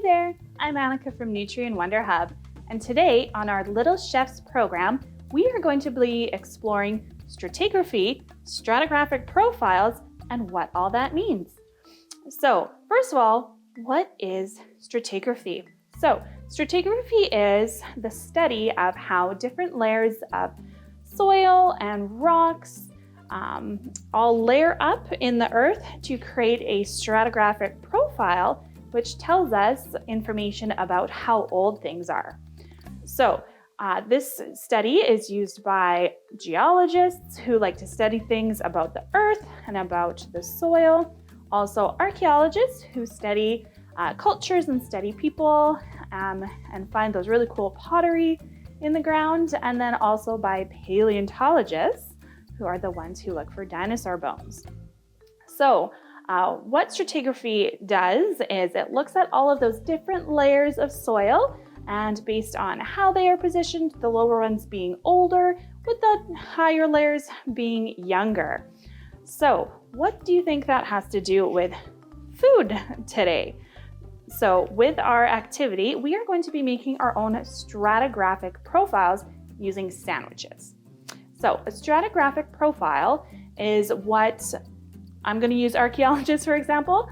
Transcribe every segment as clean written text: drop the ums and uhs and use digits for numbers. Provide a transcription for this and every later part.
there, I'm Annika from Nutrient Wonder Hub, and today on our Little Chefs program, we are going to be exploring stratigraphy, stratigraphic profiles, and what all that means. So first of all, what is stratigraphy? So stratigraphy is the study of how different layers of soil and rocks all layer up in the earth to create a stratigraphic profile, which tells us information about how old things are. So this study is used by geologists who like to study things about the earth and about the soil. Also archaeologists who study cultures and study people and find those really cool pottery in the ground. And then also by paleontologists who are the ones who look for dinosaur bones. So what stratigraphy does is it looks at all of those different layers of soil, and based on how they are positioned, the lower ones being older, with the higher layers being younger. So what do you think that has to do with food today? So with our activity, we are going to be making our own stratigraphic profiles using sandwiches. So a stratigraphic profile is what I'm going to use archaeologists, for example,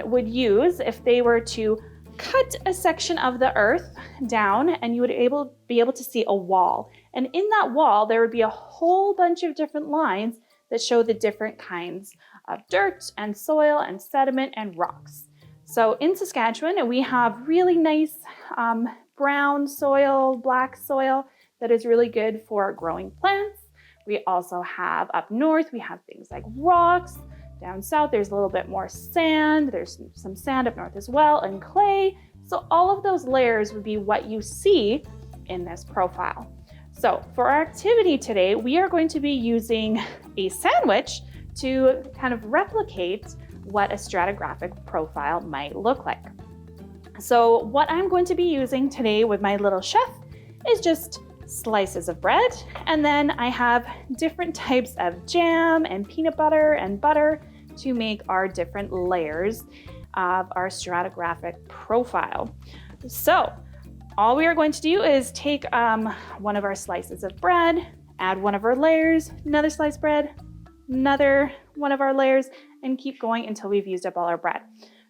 would use if they were to cut a section of the earth down, and you would be able to see a wall. And in that wall, there would be a whole bunch of different lines that show the different kinds of dirt and soil and sediment and rocks. So in Saskatchewan, we have really nice brown soil, black soil that is really good for growing plants. We also have up north, we have things like rocks. Down south, there's a little bit more sand. There's some sand up north as well, and clay. So all of those layers would be what you see in this profile. So for our activity today, we are going to be using a sandwich to kind of replicate what a stratigraphic profile might look like. So what I'm going to be using today with my little chef is just slices of bread, and then I have different types of jam and peanut butter and butter to make our different layers of our stratigraphic profile. So all we are going to do is take one of our slices of bread, add one of our layers, another slice of bread, another one of our layers, and keep going until we've used up all our bread.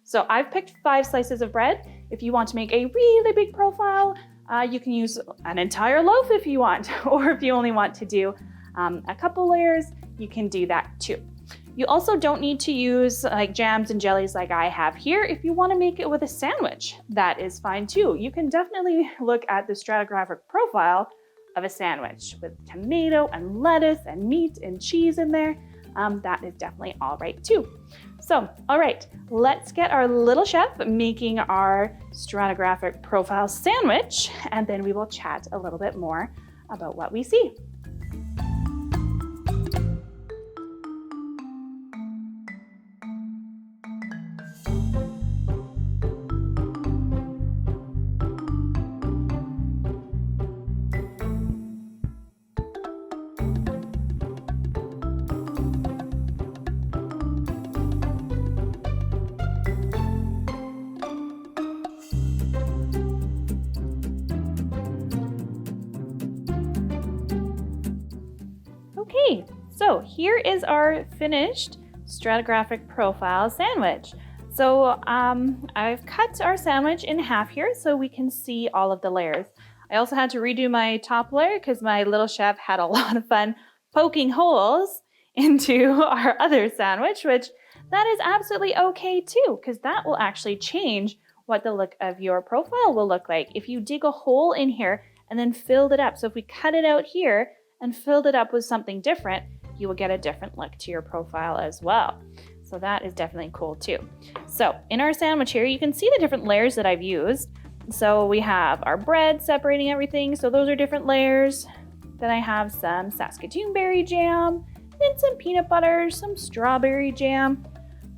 So I've picked 5 slices of bread. If you want to make a really big profile, you can use an entire loaf if you want, or if you only want to do a couple layers, you can do that too. You also don't need to use like jams and jellies like I have here. If you want to make it with a sandwich, that is fine too. You can definitely look at the stratigraphic profile of a sandwich with tomato and lettuce and meat and cheese in there. That is definitely all right too. So, all right, let's get our little chef making our stratigraphic profile sandwich, and then we will chat a little bit more about what we see. Okay, so here is our finished stratigraphic profile sandwich. So I've cut our sandwich in half here so we can see all of the layers. I also had to redo my top layer because my little chef had a lot of fun poking holes into our other sandwich, which that is absolutely okay too, because that will actually change what the look of your profile will look like if you dig a hole in here and then filled it up. So if we cut it out here and filled it up with something different, you will get a different look to your profile as well. So that is definitely cool too. So in our sandwich here, you can see the different layers that I've used. So we have our bread separating everything. So those are different layers. Then I have some Saskatoon berry jam, and some peanut butter, some strawberry jam,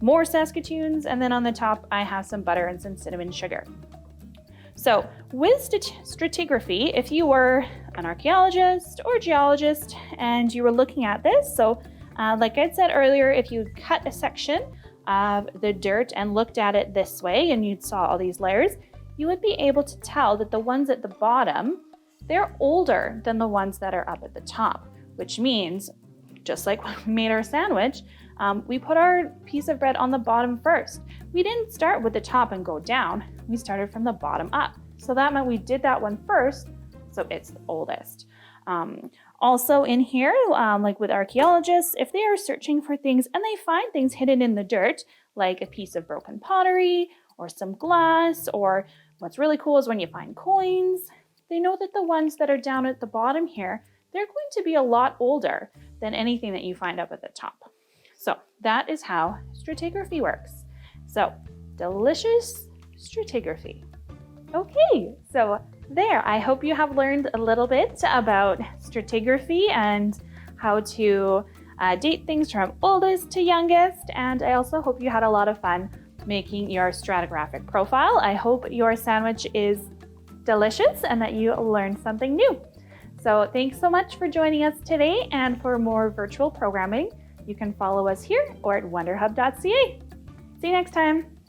more Saskatoons, and then on the top I have some butter and some cinnamon sugar. So with stratigraphy, if you were an archaeologist or geologist and you were looking at this, so like I said earlier, if you cut a section of the dirt and looked at it this way and you saw all these layers, you would be able to tell that the ones at the bottom, they're older than the ones that are up at the top, which means, just like when we made our sandwich, we put our piece of bread on the bottom first. We didn't start with the top and go down. We started from the bottom up. So that meant we did that one first, so it's the oldest. Also in here, like with archaeologists, if they are searching for things and they find things hidden in the dirt, like a piece of broken pottery or some glass, or what's really cool is when you find coins, they know that the ones that are down at the bottom here, they're going to be a lot older than anything that you find up at the top. So that is how stratigraphy works. So delicious stratigraphy. Okay, so there, I hope you have learned a little bit about stratigraphy and how to date things from oldest to youngest. And I also hope you had a lot of fun making your stratigraphic profile. I hope your sandwich is delicious and that you learned something new. So thanks so much for joining us today, and for more virtual programming, you can follow us here or at wonderhub.ca. See you next time.